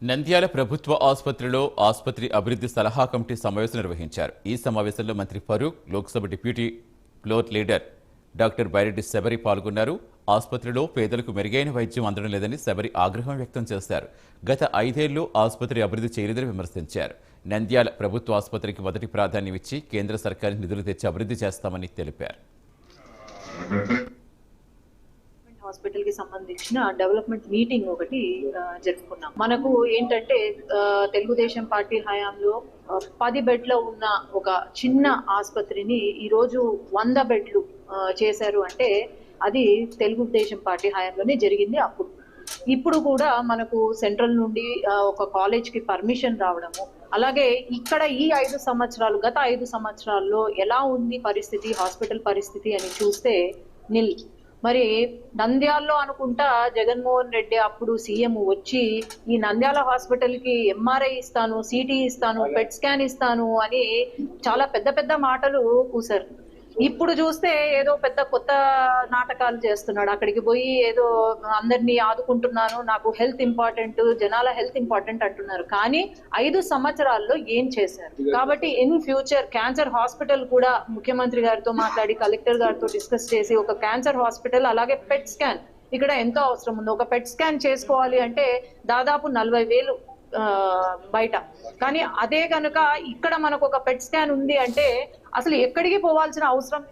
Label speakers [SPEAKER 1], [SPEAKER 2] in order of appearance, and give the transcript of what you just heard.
[SPEAKER 1] నంద్యాల ప్రభుత్వ ఆసుపత్రిలో ఆసుపత్రి అభివృద్ధి సలహా కమిటీ సమావేశం నిర్వహించారు. ఈ సమావేశంలో మంత్రి Farooq, Lok Sabha deputy floor leader doctor Byreddy Shabari పాల్గొన్నారు. ఆసుపత్రిలో పేదలకు మెరుగైన వైద్యం అందడం లేదని శబరి ఆగ్రహం వ్యక్తం చేశారు. గత 5 ఏళ్లు ఆసుపత్రి అభివృద్ధి చేయలేదని విమర్శించారు. నంద్యాల ప్రభుత్వ ఆసుపత్రికి మొదటి ప్రాధాన్యం ఇచ్చి కేంద్ర సర్కారు నిధులు తెచ్చి అభివృద్ధి చేస్తామని తెలిపారు.
[SPEAKER 2] హాస్పిటల్ కి సంబంధించిన డెవలప్మెంట్ మీటింగ్ ఒకటి జరుపుకున్నాం. మనకు ఏంటంటే తెలుగుదేశం పార్టీ హయాంలో 10 బెడ్ల ఉన్న ఒక చిన్న ఆసుపత్రిని ఈరోజు 100 బెడ్లు చేశారు అంటే అది తెలుగుదేశం పార్టీ హయాంలోనే జరిగింది. ఇప్పుడు కూడా మనకు సెంట్రల్ నుండి ఒక కాలేజ్ కి పర్మిషన్ రావడము, అలాగే ఇక్కడ ఈ 5 సంవత్సరాలు గత 5 సంవత్సరాల్లో ఎలా ఉంది పరిస్థితి, హాస్పిటల్ పరిస్థితి అని చూస్తే నిల్. మరి నంద్యాలలో అనుకుంటా జగన్మోహన్ రెడ్డి అప్పుడు సీఎం వచ్చి ఈ నంద్యాల హాస్పిటల్ కి ఎంఆర్ఐ ఇస్తాను, సిటీ ఇస్తాను, పెట్ స్కాన్ ఇస్తాను అని చాలా పెద్ద పెద్ద మాటలు కూసారు. ఇప్పుడు చూస్తే ఏదో పెద్ద కొత్త నాటకాలు చేస్తున్నాడు. అక్కడికి పోయి ఏదో అందరినీ ఆదుకుంటున్నాను, నాకు హెల్త్ ఇంపార్టెంట్, జనాల హెల్త్ ఇంపార్టెంట్ అంటున్నారు. కానీ 5 సంవత్సరాల్లో ఏం చేశారు? కాబట్టి ఇన్ ఫ్యూచర్ క్యాన్సర్ హాస్పిటల్ కూడా ముఖ్యమంత్రి గారితో మాట్లాడి కలెక్టర్ గారితో డిస్కస్ చేసి ఒక క్యాన్సర్ హాస్పిటల్, అలాగే పెట్ స్కాన్ ఇక్కడ ఎంతో అవసరం ఉంది. ఒక పెట్ స్కాన్ చేసుకోవాలి అంటే దాదాపు 40,000 బయట. కానీ అదే కనుక ఇక్కడ మనకు ఒక పెట్ స్కాన్ ఉంది అంటే అసలు ఎక్కడికి పోవాల్సిన అవసరం